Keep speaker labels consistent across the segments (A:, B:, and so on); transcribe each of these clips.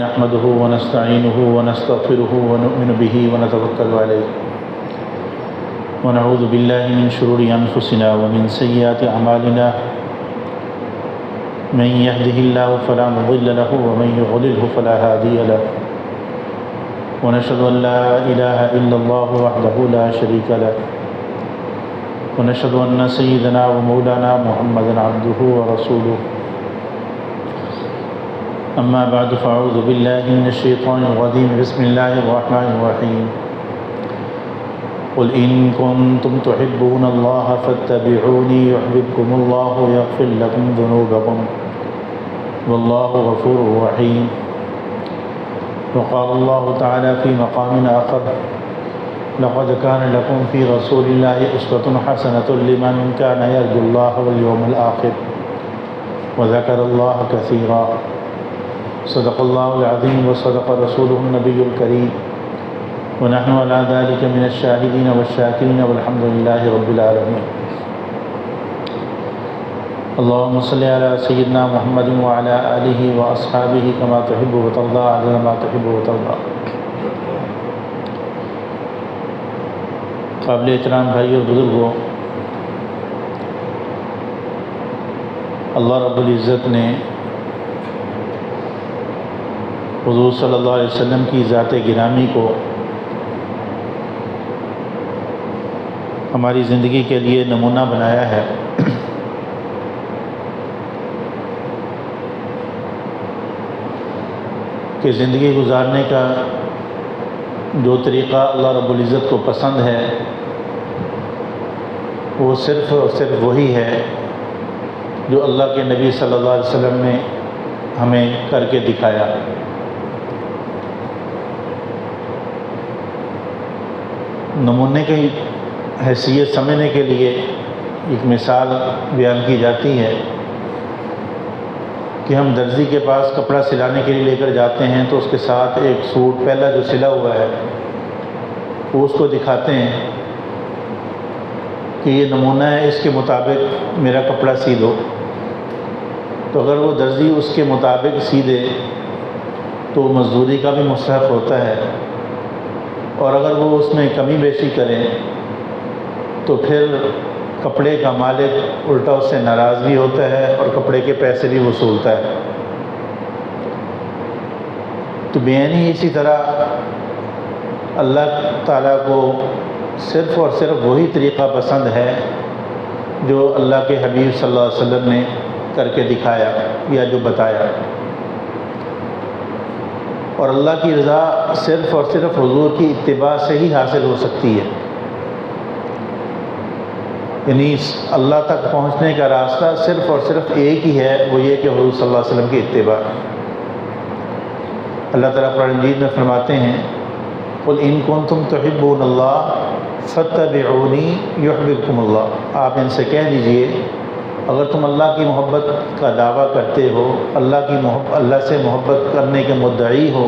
A: نحمده ونستعينه ونستغفره ونؤمن به ونتوكل عليه ونعوذ بالله من شرور أنفسنا ومن سيئات أعمالنا من يهده الله فلا مضل له ومن يضلله فلا هادي له ونشهد أن لا إله إلا الله وحده لا شريك له ونشهد أن سيدنا ومولانا محمدا عبده ورسوله أما بعد فأعوذ بالله من الشيطان الرجيم بسم الله الرحمن الرحيم قل إن كنتم تحبون الله فاتبعوني يحببكم الله ويغفر لكم ذنوبكم والله غفور رحيم. وقال الله تعالى في مقام آخر لقد كان لكم في رسول الله أسوة حسنة لمن كان يرجو الله واليوم الآخر وذكر الله كثيرا. صدق الله العظيم وصدق رسوله النبي الكريم ونحن على ذلك من الشاهدين والشاكرين والحمد لله رب العالمين. اللهم صل على سيدنا محمد وعلى آله وأصحابه كما تحب وترضى عدد ما تحب وترضى. قابل احترام بھائی اور بزرگوں، اللہ رب العزت نے حضور صلی اللہ علیہ وسلم کی ذات گرامی کو ہماری زندگی کے لیے نمونہ بنایا ہے. کہ زندگی گزارنے کا جو طریقہ اللہ رب العزت کو پسند ہے وہ صرف اور صرف وہی ہے جو اللہ کے نبی صلی اللہ علیہ وسلم نے ہمیں کر کے دکھایا. نمونے کی حیثیت سمجھنے کے لیے ایک مثال بیان کی جاتی ہے کہ ہم درزی کے پاس کپڑا سلانے کے لیے لے کر جاتے ہیں تو اس کے ساتھ ایک سوٹ پہلا جو سلا ہوا ہے وہ اس کو دکھاتے ہیں کہ یہ نمونہ ہے، اس کے مطابق میرا کپڑا سی دو. تو اگر وہ درزی اس کے مطابق سی دے تو مزدوری کا بھی مستحق ہوتا ہے، اور اگر وہ اس میں کمی بیشی کریں تو پھر کپڑے کا مالک الٹا اس سے ناراض بھی ہوتا ہے اور کپڑے کے پیسے بھی وصولتا ہے. تو بیانی اسی طرح اللہ تعالیٰ کو صرف اور صرف وہی طریقہ پسند ہے جو اللہ کے حبیب صلی اللہ علیہ وسلم نے کر کے دکھایا یا جو بتایا. اور اللہ کی رضا صرف اور صرف حضور کی اتباع سے ہی حاصل ہو سکتی ہے. یعنی اللہ تک پہنچنے کا راستہ صرف اور صرف ایک ہی ہے، وہ یہ کہ حضور صلی اللہ علیہ وسلم کی اتباع. اللہ تعالیٰ قرآن مجید میں فرماتے ہیں قل ان کنتم تحبون اللہ فاتبعونی یحببکم اللہ. آپ ان سے کہہ دیجئے اگر تم اللہ کی محبت کا دعویٰ کرتے ہو، اللہ سے محبت کرنے کے مدعی ہو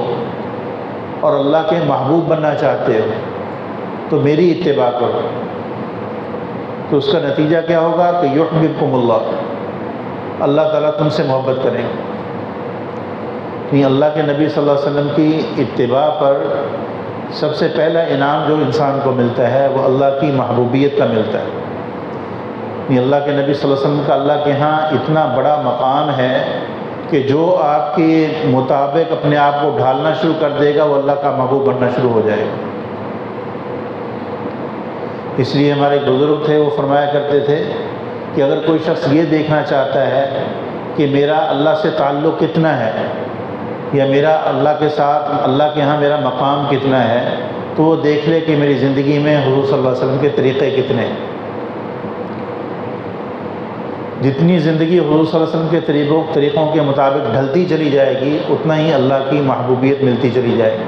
A: اور اللہ کے محبوب بننا چاہتے ہو تو میری اتباع کرو. تو اس کا نتیجہ کیا ہوگا کہ یحببکم اللہ، اللہ تعالیٰ تم سے محبت کریں گے. یعنی اللہ کے نبی صلی اللہ علیہ وسلم کی اتباع پر سب سے پہلا انعام جو انسان کو ملتا ہے وہ اللہ کی محبوبیت کا ملتا ہے. اللہ کے نبی صلی اللہ علیہ وسلم کا اللہ کے ہاں اتنا بڑا مقام ہے کہ جو آپ کے مطابق اپنے آپ کو ڈھالنا شروع کر دے گا وہ اللہ کا محبوب بننا شروع ہو جائے گا. اس لیے ہمارے بزرگ تھے وہ فرمایا کرتے تھے کہ اگر کوئی شخص یہ دیکھنا چاہتا ہے کہ میرا اللہ سے تعلق کتنا ہے یا میرا اللہ کے ساتھ اللہ کے ہاں میرا مقام کتنا ہے تو وہ دیکھ لے کہ میری زندگی میں حضور صلی اللہ علیہ وسلم کے طریقے کتنے ہیں. جتنی زندگی حضور صلی اللہ علیہ وسلم کے طریقوں کے مطابق ڈھلتی چلی جائے گی اتنا ہی اللہ کی محبوبیت ملتی چلی جائے گی.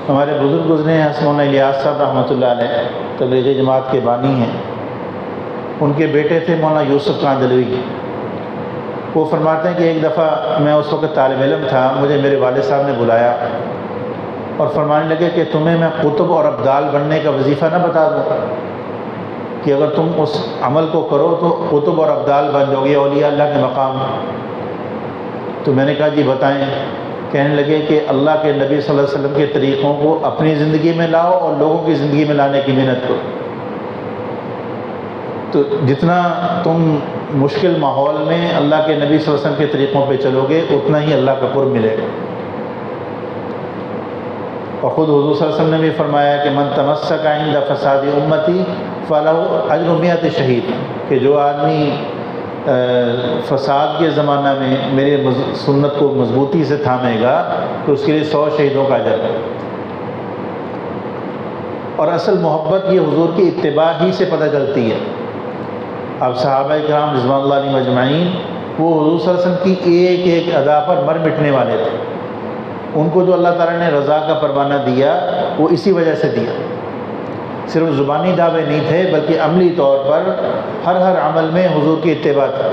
A: ہمارے بزرگ گزرے ہیں حسن مولانا الیاس صاحب رحمۃ اللہ علیہ، تبلیغی جماعت کے بانی ہیں. ان کے بیٹے تھے مولانا یوسف کاندھلوی. وہ فرماتے ہیں کہ ایک دفعہ میں اس وقت طالب علم تھا، مجھے میرے والد صاحب نے بلایا اور فرمانے لگے کہ تمہیں میں قطب اور ابدال بننے کا وظیفہ نہ بتا دوں کہ اگر تم اس عمل کو کرو تو قطب اور ابدال بن جاؤ گے، اولیاء اللہ کے مقام. تو میں نے کہا جی بتائیں. کہنے لگے کہ اللہ کے نبی صلی اللہ علیہ وسلم کے طریقوں کو اپنی زندگی میں لاؤ اور لوگوں کی زندگی میں لانے کی محنت کرو. تو جتنا تم مشکل ماحول میں اللہ کے نبی صلی اللہ علیہ وسلم کے طریقوں پہ چلو گے اتنا ہی اللہ کا قرب ملے گا. اور خود حضور صلی اللہ علیہ وسلم نے بھی فرمایا کہ من تمسک عند فساد امتی فلہ اجر 100 شہید، کہ جو آدمی فساد کے زمانہ میں میرے سنت کو مضبوطی سے تھامے گا تو اس کے لیے 100 شہیدوں کا اجر ہے. اور اصل محبت یہ حضور کی اتباع ہی سے پتہ چلتی ہے. اب صحابہ کرام رضوان اللہ علیہم اجمعین وہ حضور صلی اللہ علیہ وسلم کی ایک ایک ادا پر مر مٹنے والے تھے. ان کو جو اللہ تعالیٰ نے رضا کا پروانہ دیا وہ اسی وجہ سے دیا. صرف زبانی دعوے نہیں تھے بلکہ عملی طور پر ہر عمل میں حضور کی اتباع تھی.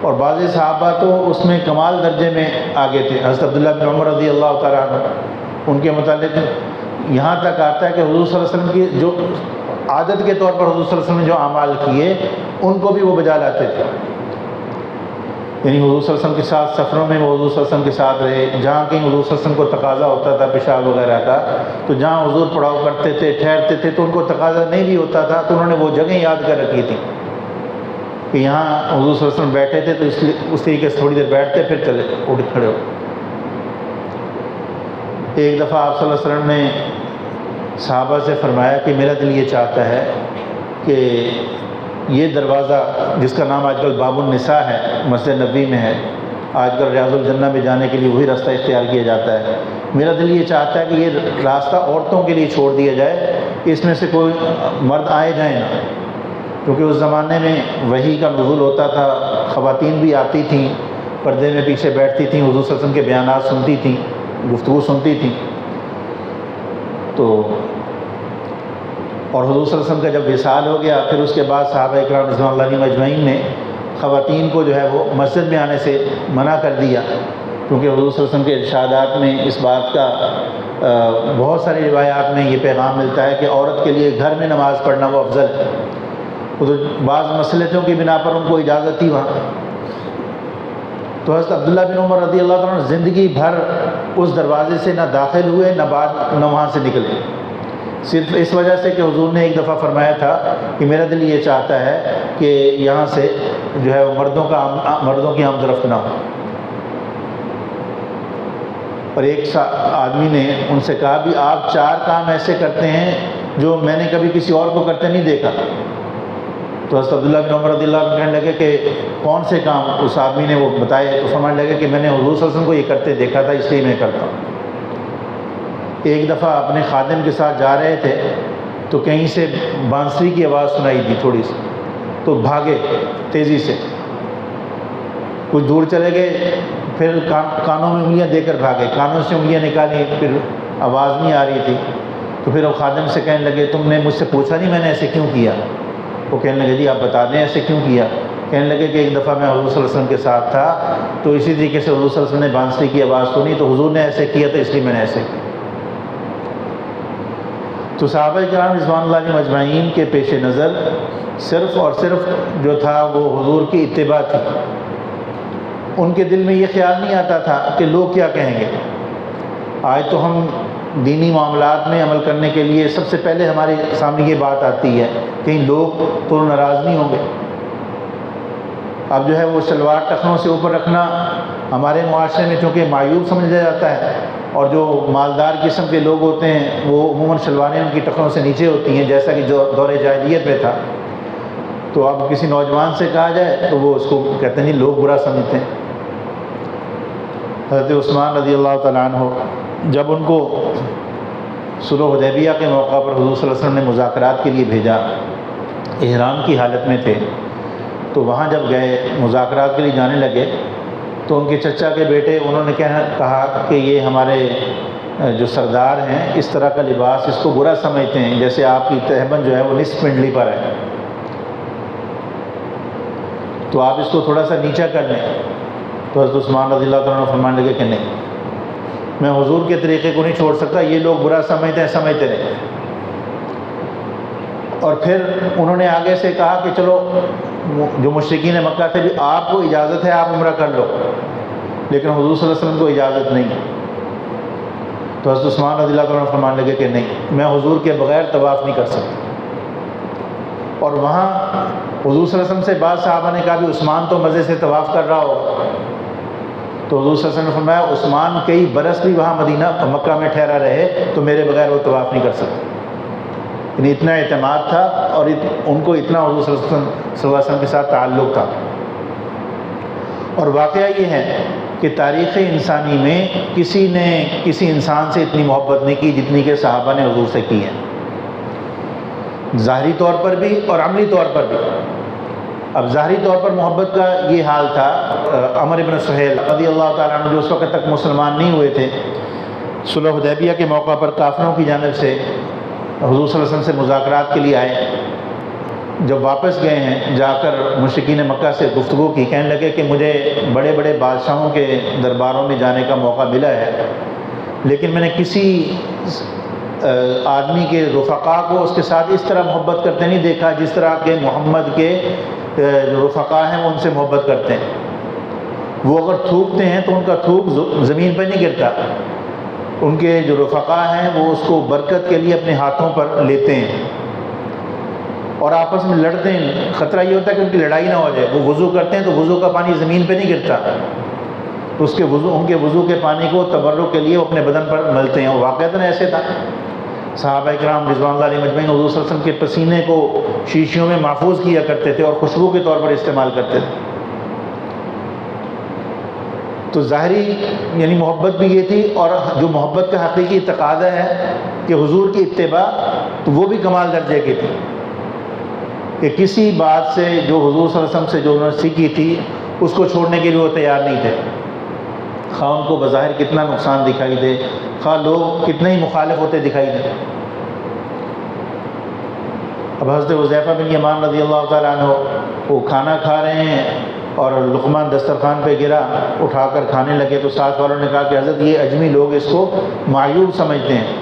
A: اور بعض صحابہ تو اس میں کمال درجے میں آگے تھے. حضرت عبداللہ بن عمر رضی اللہ تعالیٰ عنہ، ان کے متعلق یہاں تک آتا ہے کہ حضور صلی اللہ علیہ وسلم کی جو عادت کے طور پر حضور صلی اللہ علیہ وسلم نے جو اعمال کیے ان کو بھی وہ بجا لاتے تھے. یعنی حضور صلی اللہ علیہ وسلم کے ساتھ سفروں میں وہ حضور صلی اللہ علیہ وسلم کے ساتھ رہے. جہاں کہیں حضور صلی اللہ علیہ وسلم کو تقاضا ہوتا تھا پیشاب وغیرہ کا تو جہاں حضور پڑاؤ کرتے تھے ٹھہرتے تھے تو ان کو تقاضا نہیں بھی ہوتا تھا تو انہوں نے وہ جگہیں یاد کر رکھی تھی کہ یہاں حضور صلی اللہ علیہ وسلم بیٹھے تھے تو اس طریقے سے تھوڑی دیر بیٹھتے پھر چلے اٹھ کھڑے ہو. ایک دفعہ آپ صلی اللہ علیہ وسلم نے صحابہ سے فرمایا کہ میرا دل یہ چاہتا ہے کہ یہ دروازہ جس کا نام آج کل باب النساء ہے مسجد نبوی میں ہے، آج کل ریاض الجنہ میں جانے کے لیے وہی راستہ اختیار کیا جاتا ہے، میرا دل یہ چاہتا ہے کہ یہ راستہ عورتوں کے لیے چھوڑ دیا جائے، اس میں سے کوئی مرد آئے جائیں نہ. کیونکہ اس زمانے میں وحی کا نزول ہوتا تھا، خواتین بھی آتی تھیں، پردے میں پیچھے بیٹھتی تھیں، حضور صلی اللہ علیہ وسلم کے بیانات سنتی تھیں، گفتگو سنتی تھیں. تو اور حضور صلی اللہ علیہ وسلم کا جب وصال ہو گیا پھر اس کے بعد صحابہ کرام رضوان اللہ علیہم اجمعین نے خواتین کو جو ہے وہ مسجد میں آنے سے منع کر دیا. کیونکہ حضور صلی اللہ علیہ وسلم کے ارشادات میں اس بات کا بہت ساری روایات میں یہ پیغام ملتا ہے کہ عورت کے لیے گھر میں نماز پڑھنا وہ افضل ہے. تو بعض مصلحتوں کی بنا پر ان کو اجازت تھی وہاں. تو حضرت عبداللہ بن عمر رضی اللہ عنہ زندگی بھر اس دروازے سے نہ داخل ہوئے نہ وہاں سے نکلے، صرف اس وجہ سے کہ حضور نے ایک دفعہ فرمایا تھا کہ میرا دل یہ چاہتا ہے کہ یہاں سے جو ہے مردوں کی آمد و رفت نہ ہو. اور ایک آدمی نے ان سے کہا بھی آپ 4 کام ایسے کرتے ہیں جو میں نے کبھی کسی اور کو کرتے نہیں دیکھا. تو حضرت عبداللہ بن عمر رضی اللہ عنہ کہنے لگے کہ کون سے کام؟ اس آدمی نے وہ بتائے تو فرمانے لگے کہ میں نے حضور صلی اللہ علیہ وسلم کو یہ کرتے دیکھا تھا اس لیے میں کرتا ہوں. ایک دفعہ اپنے خادم کے ساتھ جا رہے تھے تو کہیں سے بانسری کی آواز سنائی دی تھوڑی سی، تو بھاگے تیزی سے، کچھ دور چلے گئے، پھر کانوں میں انگلیاں دے کر بھاگے، کانوں سے انگلیاں نکالی، پھر آواز نہیں آ رہی تھی. تو پھر وہ خادم سے کہنے لگے تم نے مجھ سے پوچھا نہیں میں نے ایسے کیوں کیا؟ وہ کہنے لگے جی آپ بتا دیں ایسے کیوں کیا. کہنے لگے کہ ایک دفعہ میں حضور صلی اللہ علیہ وسلم کے ساتھ تھا تو اسی طریقے سے حضور صلی اللہ علیہ وسلم نے بانسری کی آواز سنی تو حضور نے ایسے کیا تو اس لیے میں نے ایسے کیا. تو صحابہ کرام رضوان اللہ علیہم اجمعین کے پیش نظر صرف اور صرف جو تھا وہ حضور کی اتباع تھی. ان کے دل میں یہ خیال نہیں آتا تھا کہ لوگ کیا کہیں گے. آج تو ہم دینی معاملات میں عمل کرنے کے لیے سب سے پہلے ہمارے سامنے یہ بات آتی ہے کہیں لوگ تو ناراض نہیں ہوں گے. اب جو ہے وہ شلوار ٹخنوں سے اوپر رکھنا ہمارے معاشرے میں چونکہ معیوب سمجھا جاتا ہے، اور جو مالدار قسم کے لوگ ہوتے ہیں وہ عموماً شلواریں ان کی ٹخنوں سے نیچے ہوتی ہیں جیسا کہ جو دور جاہلیت میں تھا. تو اب کسی نوجوان سے کہا جائے تو وہ اس کو کہتے ہیں نہیں لوگ برا سمجھتے ہیں. حضرت عثمان رضی اللہ تعالیٰ عنہ جب ان کو صلح حدیبیہ کے موقع پر حضور صلی اللہ علیہ وسلم نے مذاکرات کے لیے بھیجا، احرام کی حالت میں تھے، تو وہاں جب گئے مذاکرات کے لیے جانے لگے تو ان کے چچا کے بیٹے انہوں نے کہا کہ یہ ہمارے جو سردار ہیں اس طرح کا لباس اس کو برا سمجھتے ہیں، جیسے آپ کی تہبند جو ہے وہ نصف پنڈلی پر ہے، تو آپ اس کو تھوڑا سا نیچا کر لیں. تو حضرت عثمان رضی اللہ تعالیٰ عنہ فرمانے لگے کہ نہیں، میں حضور کے طریقے کو نہیں چھوڑ سکتا، یہ لوگ برا سمجھتے ہیں سمجھتے رہے. اور پھر انہوں نے آگے سے کہا کہ چلو جو مشرکین مکہ تھے بھی آپ کو اجازت ہے آپ عمرہ کر لو، لیکن حضور صلی اللہ علیہ وسلم کو اجازت نہیں۔ تو حضرت عثمان رضی اللہ عنہ فرمانے لگے کہ نہیں، میں حضور کے بغیر طواف نہیں کر سکتا۔ اور وہاں حضور صلی اللہ علیہ وسلم سے بعض صحابہ نے کہا بھی عثمان تو مزے سے طواف کر رہا ہوگا، تو حضور صلی اللہ علیہ وسلم نے فرمایا عثمان کئی برس بھی وہاں مدینہ مکہ میں ٹھہرا رہے تو میرے بغیر وہ طواف نہیں کر سکتا۔ یعنی اتنا اعتماد تھا اور ان کو اتنا حضور صلی اللہ علیہ وسلم کے ساتھ تعلق تھا۔ اور واقعہ یہ ہے کہ تاریخ انسانی میں کسی نے کسی انسان سے اتنی محبت نہیں کی جتنی کہ صحابہ نے حضور سے کی ہے، ظاہری طور پر بھی اور عملی طور پر بھی۔ اب ظاہری طور پر محبت کا یہ حال تھا، عمر بن سہیل رضی اللہ تعالیٰ عنہ جو اس وقت تک مسلمان نہیں ہوئے تھے، صلح حدیبیہ کے موقع پر کافروں کی جانب سے حضور صلی اللہ علیہ وسلم سے مذاکرات کے لیے آئے۔ جب واپس گئے ہیں جا کر مشرکین مکہ سے گفتگو کی، کہنے لگے کہ مجھے بڑے بڑے بادشاہوں کے درباروں میں جانے کا موقع ملا ہے، لیکن میں نے کسی آدمی کے رفقا کو اس کے ساتھ اس طرح محبت کرتے نہیں دیکھا جس طرح کہ محمد کے جو رفقا ہیں وہ ان سے محبت کرتے ہیں۔ وہ اگر تھوکتے ہیں تو ان کا تھوک زمین پہ نہیں گرتا، ان کے جو رفقا ہیں وہ اس کو برکت کے لیے اپنے ہاتھوں پر لیتے ہیں اور آپس میں لڑتے ہیں۔ خطرہ یہ ہوتا ہے کہ ان کی لڑائی نہ ہو جائے۔ وہ وضو کرتے ہیں تو وضو کا پانی زمین پہ نہیں گرتا، تو ان کے وضو کے پانی کو تبرک کے لیے وہ اپنے بدن پر ملتے ہیں۔ اور واقعتاً ایسے تھا، صحابہ کرام رضوان اللہ علیہم اجمعین حضور صلی اللہ علیہ وسلم کے پسینے کو شیشیوں میں محفوظ کیا کرتے تھے اور خوشبو کے طور پر استعمال کرتے تھے۔ تو ظاہری یعنی محبت بھی یہ تھی، اور جو محبت کا حقیقی تقاضا ہے کہ حضور کی اتباع، تو وہ بھی کمال درجے کی تھی کہ کسی بات سے جو حضور صلی اللہ علیہ وسلم سے جو انہوں نے سیکھی تھی اس کو چھوڑنے کے لیے وہ تیار نہیں تھے، خواہ ان کو بظاہر کتنا نقصان دکھائی دے، خواہ لوگ کتنے ہی مخالف ہوتے دکھائی دیں۔ اب حضرت حذیفہ بن یمان رضی اللہ تعالیٰ عنہ وہ کھانا کھا رہے ہیں اور لقمان دسترخوان پہ گرا، اٹھا کر کھانے لگے، تو ساتھ والوں نے کہا کہ حضرت یہ اجمی لوگ اس کو معیوب سمجھتے ہیں،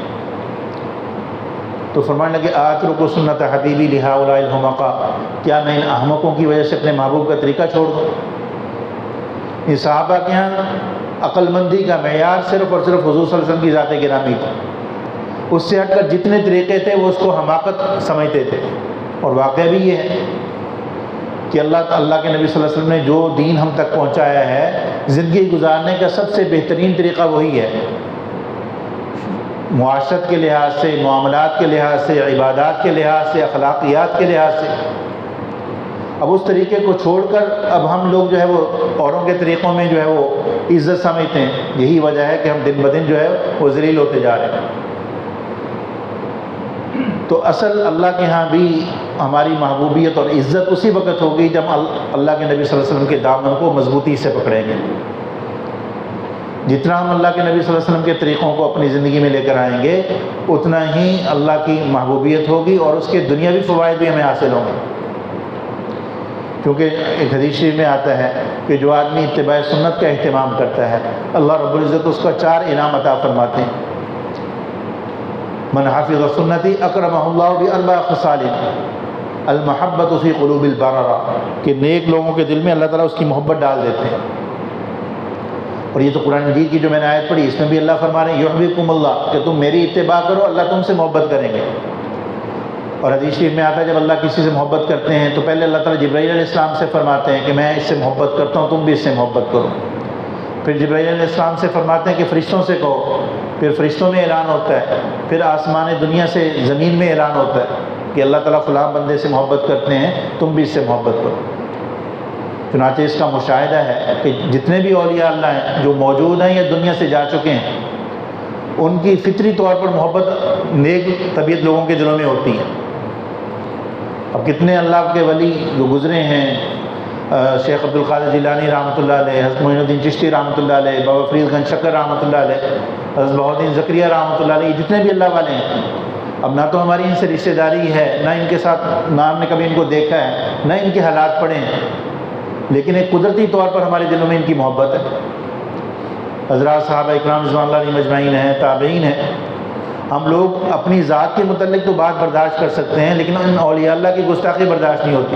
A: تو فرمانے لگے آترک سنت حبیبی لہؤلاء الحمقاء، کیا میں ان احمقوں کی وجہ سے اپنے محبوب کا طریقہ چھوڑ دوں؟ یہ صحابہ کے ہاں عقل مندی کا معیار صرف اور صرف حضور صلی اللہ علیہ وسلم کی ذات گرامی تھی، اس سے ہٹ کر جتنے طریقے تھے وہ اس کو حماقت سمجھتے تھے۔ اور واقعہ بھی یہ ہے کہ اللہ کے نبی صلی اللہ علیہ وسلم نے جو دین ہم تک پہنچایا ہے، زندگی گزارنے کا سب سے بہترین طریقہ وہی ہے، معاشرت کے لحاظ سے، معاملات کے لحاظ سے، عبادات کے لحاظ سے، اخلاقیات کے لحاظ سے۔ اب اس طریقے کو چھوڑ کر اب ہم لوگ جو ہے وہ اوروں کے طریقوں میں جو ہے وہ عزت سمجھتے ہیں۔ یہی وجہ ہے کہ ہم دن بدن جو ہے وہ ذلیل ہوتے جا رہے ہیں۔ تو اصل اللہ کے ہاں بھی ہماری محبوبیت اور عزت اسی وقت ہوگی جب اللہ کے نبی صلی اللہ علیہ وسلم کے دامن کو مضبوطی سے پکڑیں گے۔ جتنا ہم اللہ کے نبی صلی اللہ علیہ وسلم کے طریقوں کو اپنی زندگی میں لے کر آئیں گے، اتنا ہی اللہ کی محبوبیت ہوگی اور اس کے دنیاوی فوائد بھی ہمیں حاصل ہوں گے۔ کیونکہ ایک حدیث شریف میں آتا ہے کہ جو آدمی اتباع سنت کا اہتمام کرتا ہے، اللہ رب العزت اس کا 4 انعام عطا فرماتے ہیں۔ من حافظ سنتی اکرمہ اللہ باربع خصال، المحبت فی قلوب البررہ، کہ نیک لوگوں کے دل میں اللہ تعالیٰ اس کی محبت ڈال دیتے ہیں۔ اور یہ تو قرآن مجید کی جو میں نے آیت پڑھی، اس میں بھی اللہ فرما رہے ہیں یحببکم اللہ، کہ تم میری اتباع کرو اللہ تم سے محبت کریں گے۔ اور حدیث شریف میں آتا ہے جب اللہ کسی سے محبت کرتے ہیں تو پہلے اللہ تعالیٰ جبرائیل علیہ السلام سے فرماتے ہیں کہ میں اس سے محبت کرتا ہوں، تم بھی اس سے محبت کرو۔ پھر جبرائیل علیہ السلام سے فرماتے ہیں کہ فرشتوں سے کہو، پھر فرشتوں میں اعلان ہوتا ہے، پھر آسمان دنیا سے زمین میں اعلان ہوتا ہے کہ اللہ تعالیٰ فلاں بندے سے محبت کرتے ہیں، تم بھی اس سے محبت کرو۔ چنانچہ اس کا مشاہدہ ہے کہ جتنے بھی اولیاء اللہ ہیں جو موجود ہیں یا دنیا سے جا چکے ہیں، ان کی فطری طور پر محبت نیک طبیعت لوگوں کے دلوں میں ہوتی ہے۔ اب کتنے اللہ کے ولی جو گزرے ہیں، شیخ عبد القادر جیلانی رحمۃ اللہ علیہ، حضرت معین الدین چشتی رحمۃ اللہ علیہ، بابا فرید گنج شکر رحمۃ اللہ علیہ، حضرت بہاؤالدین زکریا رحمۃ اللہ علیہ، جتنے بھی اللہ والے ہیں، اب نہ تو ہماری ان سے رشتہ داری ہے، نہ ان کے ساتھ نہ ہم نے کبھی ان کو دیکھا ہے، نہ ان کے حالات پڑھے ہیں، لیکن ایک قدرتی طور پر ہمارے دلوں میں ان کی محبت ہے۔ حضرات صحابہ اکرام رضوان اللہ علیہم اجمعین ہیں، تابعین ہیں، ہم لوگ اپنی ذات کے متعلق تو بات برداشت کر سکتے ہیں، لیکن ان اولیاء اللہ کی گستاخی برداشت نہیں ہوتی۔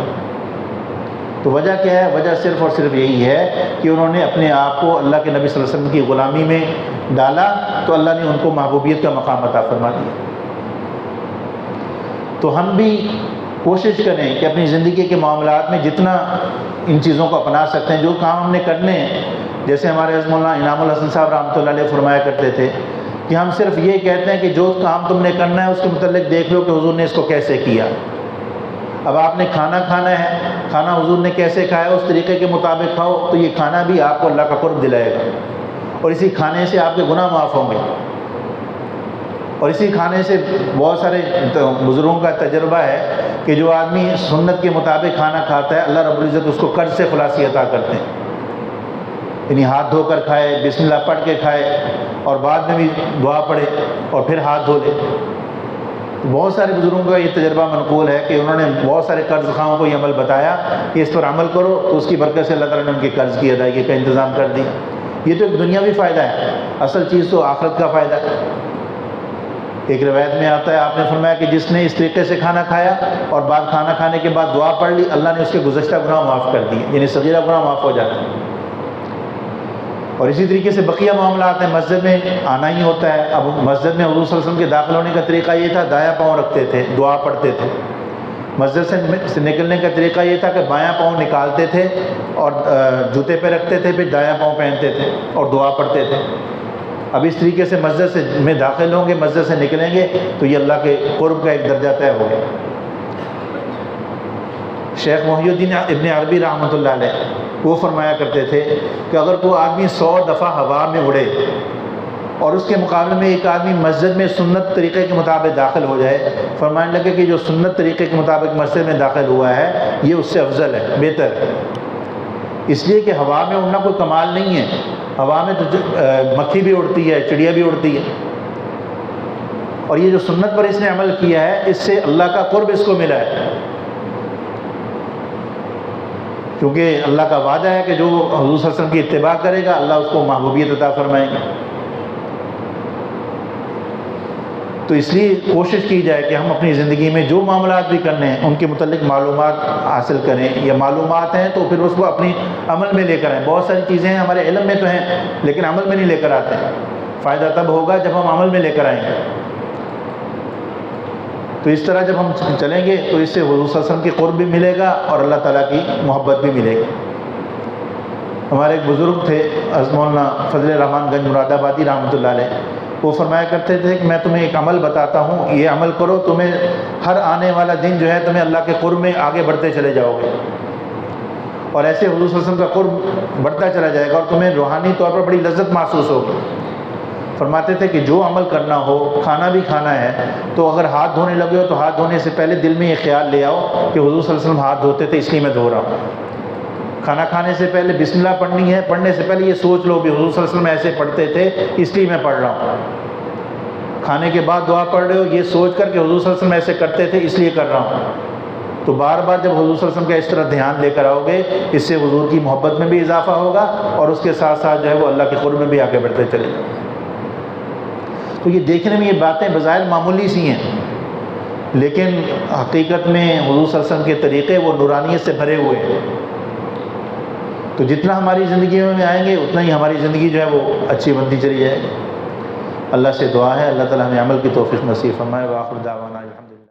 A: تو وجہ کیا ہے؟ وجہ صرف اور صرف یہی ہے کہ انہوں نے اپنے آپ کو اللہ کے نبی صلی اللہ علیہ وسلم کی غلامی میں ڈالا، تو اللہ نے ان کو محبوبیت کا مقام عطا فرما دیا۔ تو ہم بھی کوشش کریں کہ اپنی زندگی کے معاملات میں جتنا ان چیزوں کو اپنا سکتے ہیں، جو کام ہم نے کرنے ہیں، جیسے ہمارے عظم اللہ انعام الحسن صاحب رحمۃ اللہ علیہ فرمایا کرتے تھے کہ ہم صرف یہ کہتے ہیں کہ جو کام تم نے کرنا ہے اس کے متعلق دیکھ لو کہ حضور نے اس کو کیسے کیا۔ اب آپ نے کھانا کھانا ہے، کھانا حضور نے کیسے کھایا اس طریقے کے مطابق کھاؤ، تو یہ کھانا بھی آپ کو اللہ کا قرب دلائے گا، اور اسی کھانے سے آپ کے گناہ معاف ہوں گے۔ اور اسی کھانے سے بہت سارے بزرگوں کا تجربہ ہے کہ جو آدمی سنت کے مطابق کھانا کھاتا ہے، اللہ رب العزت اس کو قرض سے خلاصی عطا کرتے ہیں، یعنی ہاتھ دھو کر کھائے، بسم اللہ پڑھ کے کھائے، اور بعد میں بھی دعا پڑھے اور پھر ہاتھ دھو لے۔ بہت سارے بزرگوں کا یہ تجربہ منقول ہے کہ انہوں نے بہت سارے قرض خواہوں کو یہ عمل بتایا کہ اس پر عمل کرو، تو اس کی برکت سے اللہ تعالیٰ نے ان کے قرض کی ادائیگی کا انتظام کر دیا۔ یہ تو ایک دنیاوی فائدہ ہے، اصل چیز تو آخرت کا فائدہ ہے۔ ایک روایت میں آتا ہے، آپ نے فرمایا کہ جس نے اس طریقے سے کھانا کھایا اور بعد کھانا کھانے کے بعد دعا پڑھ لی، اللہ نے اس کے گزشتہ گناہ معاف کر دیے، یعنی صغیرہ گناہ معاف ہو جاتے ہیں۔ اور اسی طریقے سے بقیہ معاملات ہیں، مسجد میں آنا ہی ہوتا ہے۔ اب مسجد میں حضور صلی اللہ علیہ وسلم کے داخل ہونے کا طریقہ یہ تھا، دایاں پاؤں رکھتے تھے، دعا پڑھتے تھے۔ مسجد سے نکلنے کا طریقہ یہ تھا کہ بایاں پاؤں نکالتے تھے اور جوتے پہ رکھتے تھے، پھر دایاں پاؤں پہنتے تھے اور دعا پڑھتے تھے۔ اب اس طریقے سے مسجد سے میں داخل ہوں گے، مسجد سے نکلیں گے، تو یہ اللہ کے قرب کا ایک درجہ طے ہو گیا۔ شیخ محی الدین ابن عربی رحمۃ اللہ علیہ وہ فرمایا کرتے تھے کہ اگر کوئی آدمی 100 دفعہ ہوا میں اڑے اور اس کے مقابلے میں ایک آدمی مسجد میں سنت طریقے کے مطابق داخل ہو جائے، فرمانے لگے کہ جو سنت طریقے کے مطابق مسجد میں داخل ہوا ہے یہ اس سے افضل ہے، بہتر ہے۔ اس لیے کہ ہوا میں اڑنا کوئی کمال نہیں ہے، ہوا میں تو مکھی بھی اڑتی ہے، چڑیا بھی اڑتی ہے، اور یہ جو سنت پر اس نے عمل کیا ہے اس سے اللہ کا قرب اس کو ملا ہے، کیونکہ اللہ کا وعدہ ہے کہ جو حضور صلی اللہ علیہ وسلم کی اتباع کرے گا اللہ اس کو محبوبیت عطا فرمائیں گے۔ تو اس لیے کوشش کی جائے کہ ہم اپنی زندگی میں جو معاملات بھی کرنے ہیں ان کے متعلق معلومات حاصل کریں، یا معلومات ہیں تو پھر اس کو اپنی عمل میں لے کر آئیں۔ بہت ساری چیزیں ہیں ہمارے علم میں تو ہیں لیکن عمل میں نہیں لے کر آتے ہیں، فائدہ تب ہوگا جب ہم عمل میں لے کر آئیں گے۔ تو اس طرح جب ہم چلیں گے تو اس سے حضور صلی اللہ علیہ وسلم کی قرب بھی ملے گا اور اللہ تعالیٰ کی محبت بھی ملے گی۔ ہمارے ایک بزرگ تھے عظم اللہ فضل الرحمان گنج مراد آبادی رحمۃ اللہ علیہ، وہ فرمایا کرتے تھے کہ میں تمہیں ایک عمل بتاتا ہوں، یہ عمل کرو، تمہیں ہر آنے والا دن جو ہے تمہیں اللہ کے قرب میں آگے بڑھتے چلے جاؤ گے، اور ایسے حضور صلی اللہ علیہ وسلم کا قرب بڑھتا چلا جائے گا اور تمہیں روحانی طور پر بڑی لذت محسوس ہوگی۔ فرماتے تھے کہ جو عمل کرنا ہو، کھانا بھی کھانا ہے تو اگر ہاتھ دھونے لگے ہو تو ہاتھ دھونے سے پہلے دل میں یہ خیال لے آؤ کہ حضور صلی اللہ علیہ وسلم ہاتھ دھوتے تھے اس لیے میں دھو رہا ہوں۔ کھانا کھانے سے پہلے بسم اللہ پڑھنی ہے، پڑھنے سے پہلے یہ سوچ لو کہ حضور صلی اللہ علیہ وسلم ایسے پڑھتے تھے اس لیے میں پڑھ رہا ہوں۔ کھانے کے بعد دعا پڑھ رہے ہو یہ سوچ کر کہ حضور صلی اللہ علیہ وسلم ایسے کرتے تھے اس لیے کر رہا ہوں۔ تو بار بار جب حضور صلی اللہ علیہ وسلم کا اس طرح دھیان لے کر آؤ گے، اس سے حضور کی محبت میں بھی اضافہ ہوگا اور اس کے ساتھ ساتھ جو ہے وہ اللہ کے قرب میں بھی آگے بڑھتے چلے جائیں۔ تو یہ دیکھنے میں یہ باتیں بظاہر معمولی سی ہیں، لیکن حقیقت میں حضور صلی اللہ علیہ وسلم کے طریقے وہ نورانیت سے بھرے ہوئے ہیں۔ تو جتنا ہماری زندگی میں آئیں گے اتنا ہی ہماری زندگی جو ہے وہ اچھی بنتی چلی جائے گی۔ اللہ سے دعا ہے اللہ تعالیٰ ہمیں عمل کی توفیق نصیب فرمائے۔ وآخر دعوانا